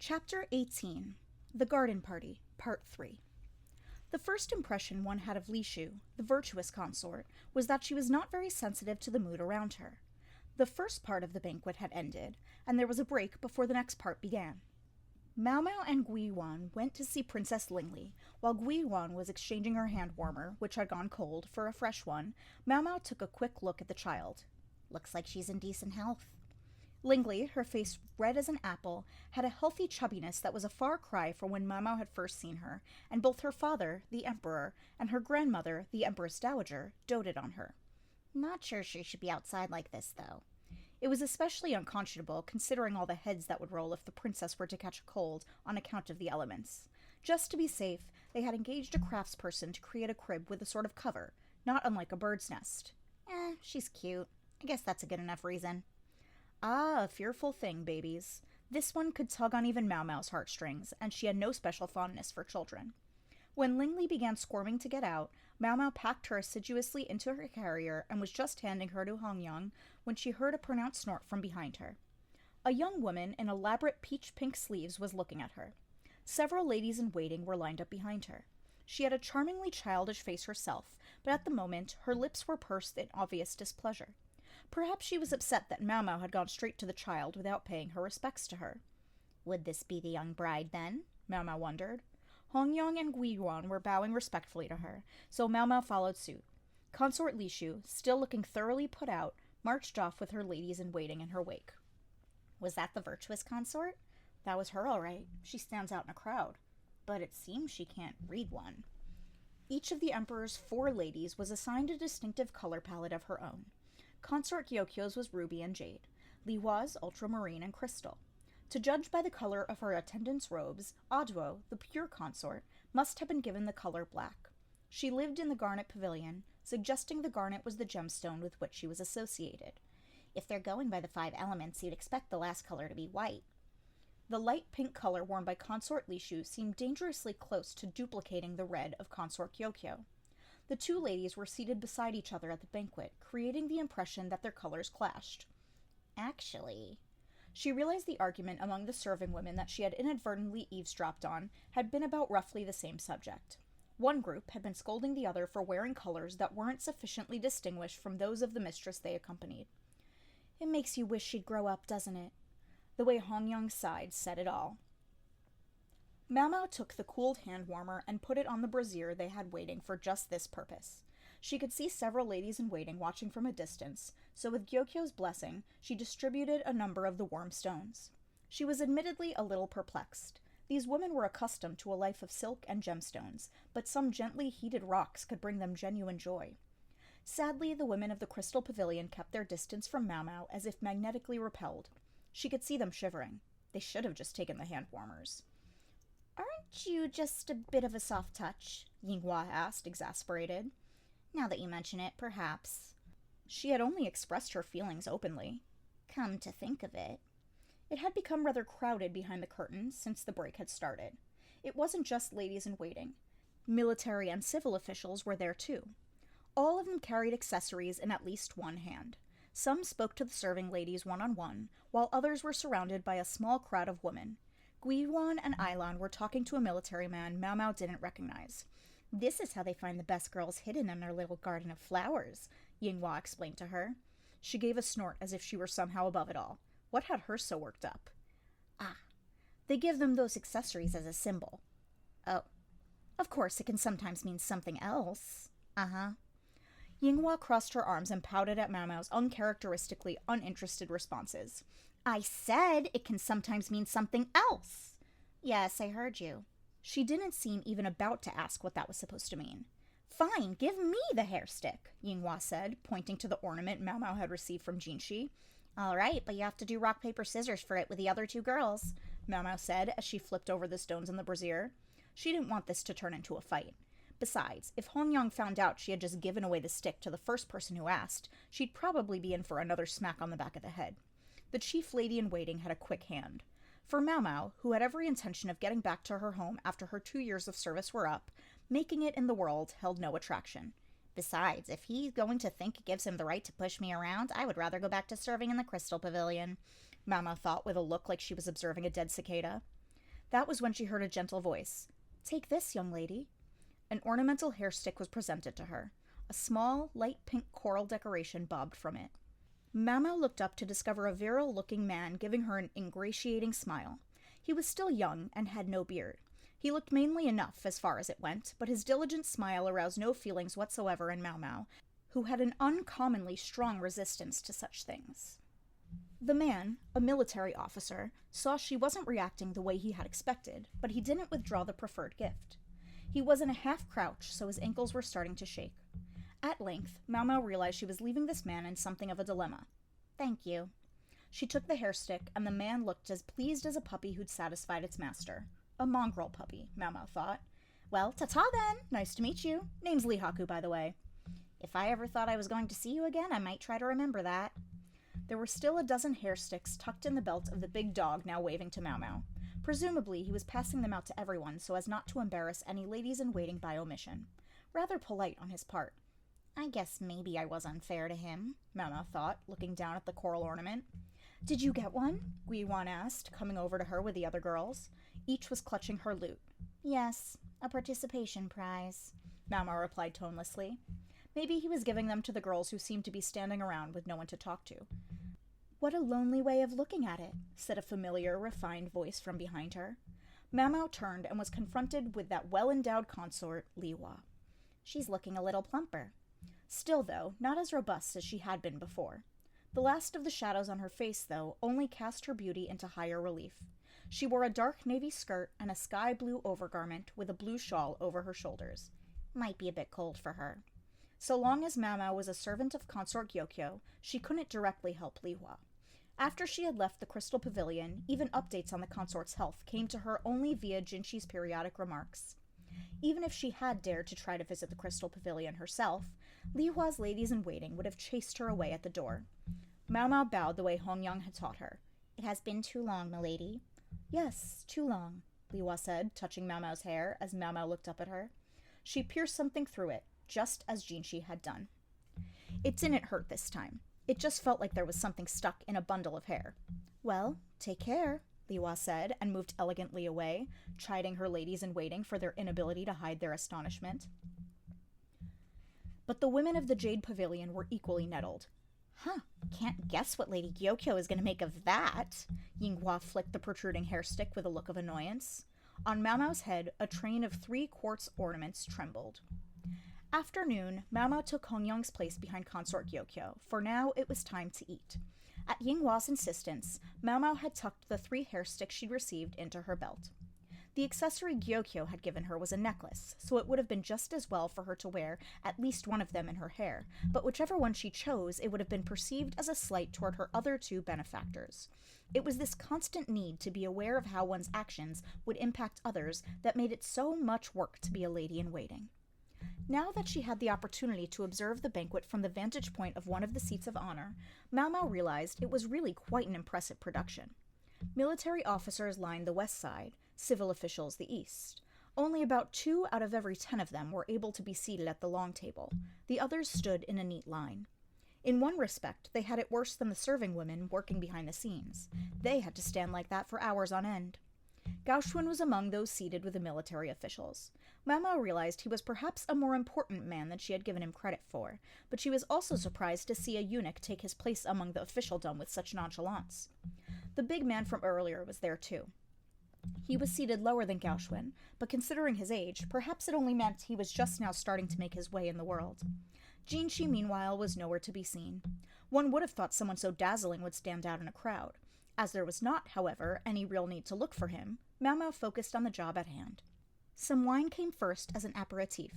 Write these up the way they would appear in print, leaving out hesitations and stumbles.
Chapter 18 The Garden Party, Part 3. The first impression one had of Li Shu, the virtuous consort, was that she was not very sensitive to the mood around her. The first part of the banquet had ended, and there was a break before the next part began. Mao Mao and Gui Yuan went to see Princess Lingli. While Gui Yuan was exchanging her hand warmer, which had gone cold, for a fresh one, Mao Mao took a quick look at the child. "Looks like she's in decent health." Lingli, her face red as an apple, had a healthy chubbiness that was a far cry from when Mao Mao had first seen her, and both her father, the emperor, and her grandmother, the empress dowager, doted on her. "Not sure she should be outside like this, though." It was especially unconscionable, considering all the heads that would roll if the princess were to catch a cold on account of the elements. Just to be safe, they had engaged a craftsperson to create a crib with a sort of cover, not unlike a bird's nest. She's cute. I guess that's a good enough reason. Ah, a fearful thing, babies. This one could tug on even Mao Mao's heartstrings, and she had no special fondness for children. When Lingli began squirming to get out, Mao Mao packed her assiduously into her carrier and was just handing her to Hong Yong when she heard a pronounced snort from behind her. A young woman in elaborate peach-pink sleeves was looking at her. Several ladies-in-waiting were lined up behind her. She had a charmingly childish face herself, but at the moment her lips were pursed in obvious displeasure. Perhaps she was upset that Mao Mao had gone straight to the child without paying her respects to her. Would this be the young bride, then? Mao Mao wondered. Hong Yong and Gui Yuan were bowing respectfully to her, so Mao Mao followed suit. Consort Li Shu, still looking thoroughly put out, marched off with her ladies-in-waiting in her wake. Was that the virtuous consort? That was her, all right. She stands out in a crowd. But it seems she can't read one. Each of the emperor's 4 ladies was assigned a distinctive color palette of her own. Consort Gyokyo's was ruby and jade. Li Hua's ultramarine and crystal. To judge by the color of her attendant's robes, Aduo, the pure consort, must have been given the color black. She lived in the garnet pavilion, suggesting the garnet was the gemstone with which she was associated. If they're going by the 5 elements, you'd expect the last color to be white. The light pink color worn by Consort Li Shu seemed dangerously close to duplicating the red of Consort Gyokyo. The 2 ladies were seated beside each other at the banquet, creating the impression that their colors clashed. Actually, she realized the argument among the serving women that she had inadvertently eavesdropped on had been about roughly the same subject. One group had been scolding the other for wearing colors that weren't sufficiently distinguished from those of the mistress they accompanied. It makes you wish she'd grow up, doesn't it? The way Hong Yong sighed said it all. Mao Mao took the cooled hand warmer and put it on the brazier they had waiting for just this purpose. She could see several ladies-in-waiting watching from a distance, so with Gyokyo's blessing, she distributed a number of the warm stones. She was admittedly a little perplexed. These women were accustomed to a life of silk and gemstones, but some gently heated rocks could bring them genuine joy. Sadly, the women of the Crystal Pavilion kept their distance from Mao Mao as if magnetically repelled. She could see them shivering. They should have just taken the hand warmers. "Aren't you just a bit of a soft touch?" Yinghua asked, exasperated. "Now that you mention it, perhaps." She had only expressed her feelings openly. Come to think of it. It had become rather crowded behind the curtains since the break had started. It wasn't just ladies-in-waiting. Military and civil officials were there too. All of them carried accessories in at least one hand. Some spoke to the serving ladies one-on-one, while others were surrounded by a small crowd of women. Gui Yuan and Ailan were talking to a military man Mao Mao didn't recognize. "This is how they find the best girls hidden in their little garden of flowers," Yinghua explained to her. She gave a snort as if she were somehow above it all. What had her so worked up? "Ah, they give them those accessories as a symbol." "Oh, of course it can sometimes mean something else." "Uh-huh." Yinghua crossed her arms and pouted at Mao Mao's uncharacteristically uninterested responses. "I said it can sometimes mean something else." "Yes, I heard you." She didn't seem even about to ask what that was supposed to mean. "Fine, give me the hair stick," Yinghua said, pointing to the ornament Mao Mao had received from Jinshi. "All right, but you have to do rock, paper, scissors for it with the other 2 girls," Mao Mao said as she flipped over the stones in the brazier. She didn't want this to turn into a fight. Besides, if Hong Yong found out she had just given away the stick to the first person who asked, she'd probably be in for another smack on the back of the head. The chief lady-in-waiting had a quick hand. For Mao Mao, who had every intention of getting back to her home after her 2 years of service were up, making it in the world held no attraction. Besides, if he's going to think it gives him the right to push me around, I would rather go back to serving in the Crystal Pavilion, Mao Mao thought with a look like she was observing a dead cicada. That was when she heard a gentle voice. "Take this, young lady." An ornamental hair stick was presented to her. A small, light pink coral decoration bobbed from it. Mao looked up to discover a virile-looking man giving her an ingratiating smile. He was still young and had no beard. He looked manly enough, as far as it went, but his diligent smile aroused no feelings whatsoever in Mao, who had an uncommonly strong resistance to such things. The man, a military officer, saw she wasn't reacting the way he had expected, but he didn't withdraw the preferred gift. He was in a half-crouch, so his ankles were starting to shake. At length, Mao realized she was leaving this man in something of a dilemma. "Thank you." She took the hair stick, and the man looked as pleased as a puppy who'd satisfied its master. A mongrel puppy, Mao thought. "Well, ta-ta then! Nice to meet you. Name's Lihaku, by the way. If I ever thought I was going to see you again, I might try to remember that." There were still a dozen hair sticks tucked in the belt of the big dog now waving to Mao. Presumably, he was passing them out to everyone so as not to embarrass any ladies-in-waiting by omission. Rather polite on his part. "I guess maybe I was unfair to him," Mao thought, looking down at the coral ornament. "Did you get one?" Guiwan asked, coming over to her with the other girls. Each was clutching her lute. "Yes, a participation prize," Mao replied tonelessly. Maybe he was giving them to the girls who seemed to be standing around with no one to talk to. "What a lonely way of looking at it," said a familiar, refined voice from behind her. Mao turned and was confronted with that well-endowed consort, Liwa. "She's looking a little plumper." Still, though, not as robust as she had been before. The last of the shadows on her face, though, only cast her beauty into higher relief. She wore a dark navy skirt and a sky-blue overgarment with a blue shawl over her shoulders. Might be a bit cold for her. So long as Mao was a servant of Consort Gyokyo, she couldn't directly help Lihua. After she had left the Crystal Pavilion, even updates on the consort's health came to her only via Jinshi's periodic remarks. Even if she had dared to try to visit the Crystal Pavilion herself, Lihua's ladies-in-waiting would have chased her away at the door. Mao bowed the way Hongyang had taught her. "It has been too long, milady." "Yes, too long," Lihua said, touching Mao's hair as Mao looked up at her. She pierced something through it, just as Jinshi had done. It didn't hurt this time. It just felt like there was something stuck in a bundle of hair. "Well, take care," Lihua said, and moved elegantly away, chiding her ladies-in-waiting for their inability to hide their astonishment. But the women of the Jade Pavilion were equally nettled. Can't guess what Lady Gyokyo is going to make of that." Yinghua flicked the protruding hair stick with a look of annoyance. On Mao's head, a train of 3 quartz ornaments trembled. After noon, Mao took Hongyang's place behind Consort Gyokyo, for now it was time to eat. At Yinghua's insistence, Mao had tucked the 3 hair sticks she'd received into her belt. The accessory Gyokyo had given her was a necklace, so it would have been just as well for her to wear at least one of them in her hair, but whichever one she chose, it would have been perceived as a slight toward her other 2 benefactors. It was this constant need to be aware of how one's actions would impact others that made it so much work to be a lady-in-waiting. Now that she had the opportunity to observe the banquet from the vantage point of one of the seats of honor, Mao realized it was really quite an impressive production. Military officers lined the west side, civil officials the east. Only about 2 out of every 10 of them were able to be seated at the long table. The others stood in a neat line. In one respect, they had it worse than the serving women working behind the scenes. They had to stand like that for hours on end. Gaoxuan was among those seated with the military officials. Mao realized he was perhaps a more important man than she had given him credit for, but she was also surprised to see a eunuch take his place among the officialdom with such nonchalance. The big man from earlier was there too. He was seated lower than Gaoxuan, but considering his age, perhaps it only meant he was just now starting to make his way in the world. Jinshi, meanwhile, was nowhere to be seen. One would have thought someone so dazzling would stand out in a crowd. As there was not, however, any real need to look for him, Mao focused on the job at hand. Some wine came first as an aperitif.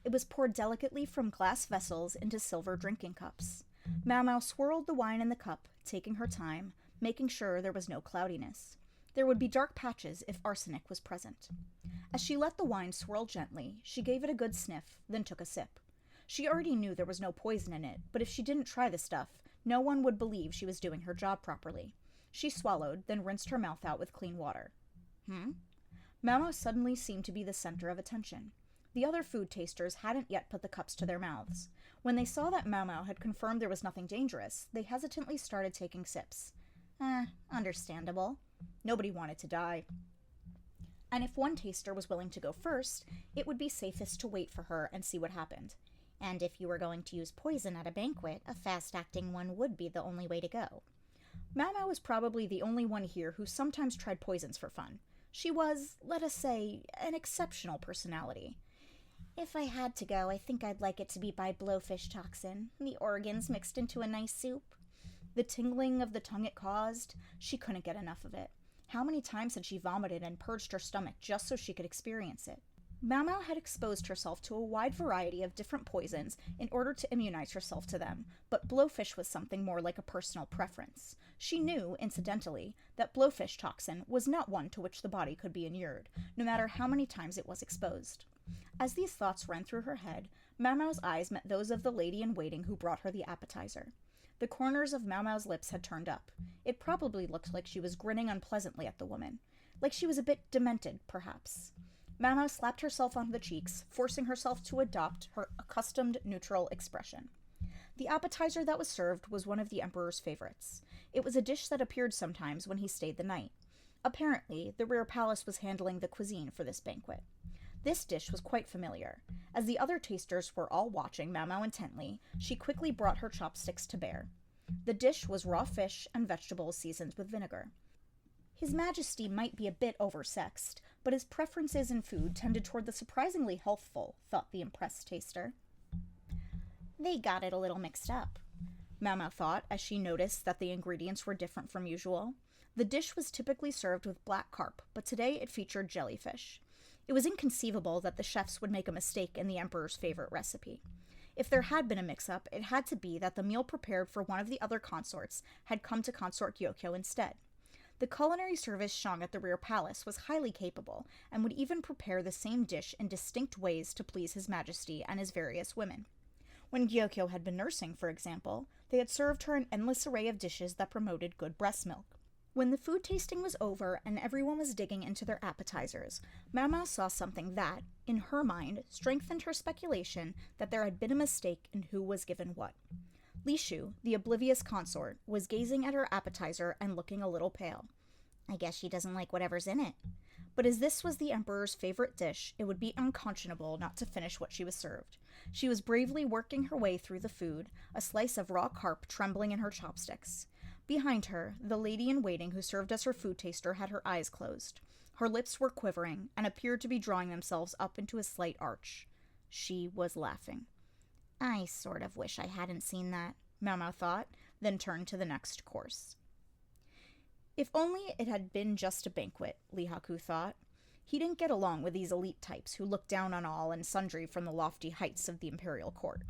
It was poured delicately from glass vessels into silver drinking cups. Mao swirled the wine in the cup, taking her time, making sure there was no cloudiness. There would be dark patches if arsenic was present. As she let the wine swirl gently, she gave it a good sniff, then took a sip. She already knew there was no poison in it, but if she didn't try the stuff, no one would believe she was doing her job properly. She swallowed, then rinsed her mouth out with clean water. Mao suddenly seemed to be the center of attention. The other food tasters hadn't yet put the cups to their mouths. When they saw that Mao had confirmed there was nothing dangerous, they hesitantly started taking sips. Understandable. Nobody wanted to die. And if one taster was willing to go first, it would be safest to wait for her and see what happened. And if you were going to use poison at a banquet, a fast-acting one would be the only way to go. Mao was probably the only one here who sometimes tried poisons for fun. She was, let us say, an exceptional personality. If I had to go, I think I'd like it to be by blowfish toxin, the organs mixed into a nice soup. The tingling of the tongue it caused, she couldn't get enough of it. How many times had she vomited and purged her stomach just so she could experience it? Mao had exposed herself to a wide variety of different poisons in order to immunize herself to them, but blowfish was something more like a personal preference. She knew, incidentally, that blowfish toxin was not one to which the body could be inured, no matter how many times it was exposed. As these thoughts ran through her head, Mao's eyes met those of the lady-in-waiting who brought her the appetizer. The corners of Mao's lips had turned up. It probably looked like she was grinning unpleasantly at the woman. Like she was a bit demented, perhaps. Mao slapped herself on the cheeks, forcing herself to adopt her accustomed neutral expression. The appetizer that was served was one of the Emperor's favorites. It was a dish that appeared sometimes when he stayed the night. Apparently, the rear palace was handling the cuisine for this banquet. This dish was quite familiar. As the other tasters were all watching Mao intently, she quickly brought her chopsticks to bear. The dish was raw fish and vegetables seasoned with vinegar. His Majesty might be a bit oversexed, but his preferences in food tended toward the surprisingly healthful, thought the impressed taster. They got it a little mixed up, Mao thought as she noticed that the ingredients were different from usual. The dish was typically served with black carp, but today it featured jellyfish. It was inconceivable that the chefs would make a mistake in the Emperor's favorite recipe. If there had been a mix-up, it had to be that the meal prepared for one of the other consorts had come to Consort Gyokyo instead. The culinary service Shang at the rear palace was highly capable, and would even prepare the same dish in distinct ways to please His Majesty and his various women. When Gyokyo had been nursing, for example, they had served her an endless array of dishes that promoted good breast milk. When the food tasting was over and everyone was digging into their appetizers, Mao saw something that, in her mind, strengthened her speculation that there had been a mistake in who was given what. Li Shu, the oblivious consort, was gazing at her appetizer and looking a little pale. I guess she doesn't like whatever's in it. But as this was the Emperor's favorite dish, it would be unconscionable not to finish what she was served. She was bravely working her way through the food, a slice of raw carp trembling in her chopsticks. Behind her, the lady-in-waiting who served as her food taster had her eyes closed. Her lips were quivering and appeared to be drawing themselves up into a slight arch. She was laughing. I sort of wish I hadn't seen that, Mao thought, then turned to the next course. If only it had been just a banquet, Li Haku thought. He didn't get along with these elite types who looked down on all and sundry from the lofty heights of the imperial court.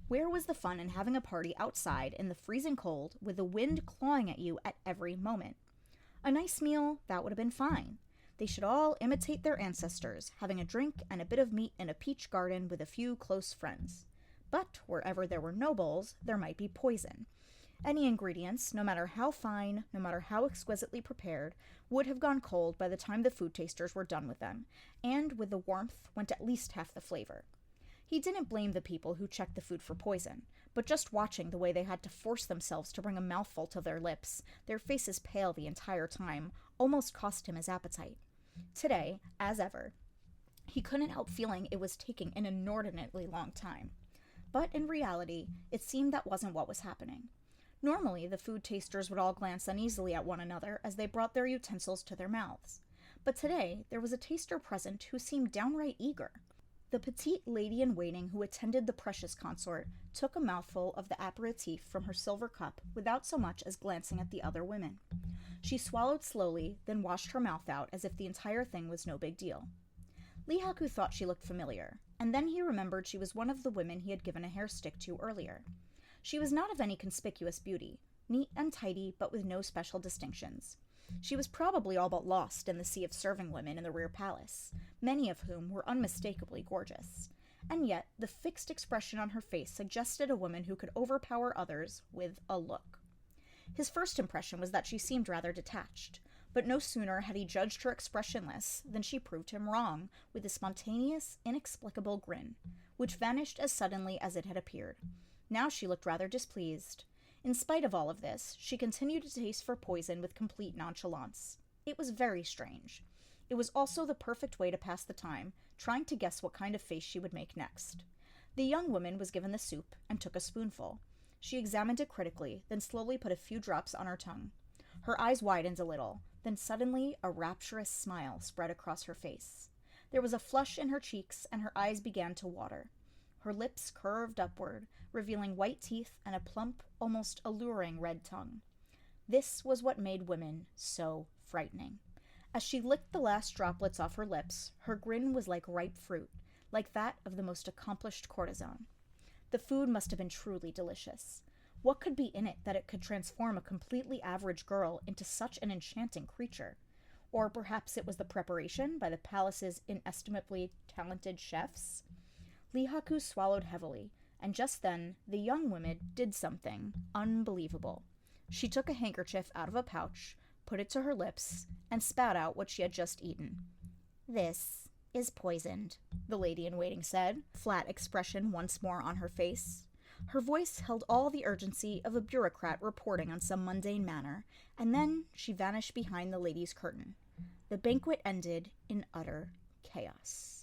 Where was the fun in having a party outside in the freezing cold with the wind clawing at you at every moment? A nice meal, that would have been fine. They should all imitate their ancestors, having a drink and a bit of meat in a peach garden with a few close friends. But wherever there were nobles, there might be poison. Any ingredients, no matter how fine, no matter how exquisitely prepared, would have gone cold by the time the food tasters were done with them, and with the warmth went at least half the flavor. He didn't blame the people who checked the food for poison, but just watching the way they had to force themselves to bring a mouthful to their lips, their faces pale the entire time, almost cost him his appetite. Today, as ever, he couldn't help feeling it was taking an inordinately long time. But in reality, it seemed that wasn't what was happening. Normally, the food tasters would all glance uneasily at one another as they brought their utensils to their mouths. But today, there was a taster present who seemed downright eager. The petite lady-in-waiting who attended the precious consort took a mouthful of the aperitif from her silver cup without so much as glancing at the other women. She swallowed slowly, then washed her mouth out as if the entire thing was no big deal. Li Haku thought she looked familiar, and then he remembered she was one of the women he had given a hair stick to earlier. She was not of any conspicuous beauty, neat and tidy but with no special distinctions. She was probably all but lost in the sea of serving women in the rear palace, many of whom were unmistakably gorgeous. And yet, the fixed expression on her face suggested a woman who could overpower others with a look. His first impression was that she seemed rather detached, but no sooner had he judged her expressionless than she proved him wrong with a spontaneous, inexplicable grin, which vanished as suddenly as it had appeared. Now she looked rather displeased. In spite of all of this, she continued to taste for poison with complete nonchalance. It was very strange. It was also the perfect way to pass the time, trying to guess what kind of face she would make next. The young woman was given the soup and took a spoonful. She examined it critically, then slowly put a few drops on her tongue. Her eyes widened a little, then suddenly a rapturous smile spread across her face. There was a flush in her cheeks, and her eyes began to water. Her lips curved upward, revealing white teeth and a plump, almost alluring red tongue. This was what made women so frightening. As she licked the last droplets off her lips, her grin was like ripe fruit, like that of the most accomplished courtesan. The food must have been truly delicious. What could be in it that it could transform a completely average girl into such an enchanting creature? Or perhaps it was the preparation by the palace's inestimably talented chefs? Lihaku swallowed heavily, and just then the young woman did something unbelievable. She took a handkerchief out of a pouch, put it to her lips, and spat out what she had just eaten. "This is poisoned," the lady-in-waiting said, flat expression once more on her face. Her voice held all the urgency of a bureaucrat reporting on some mundane matter, and then she vanished behind the ladies' curtain. The banquet ended in utter chaos.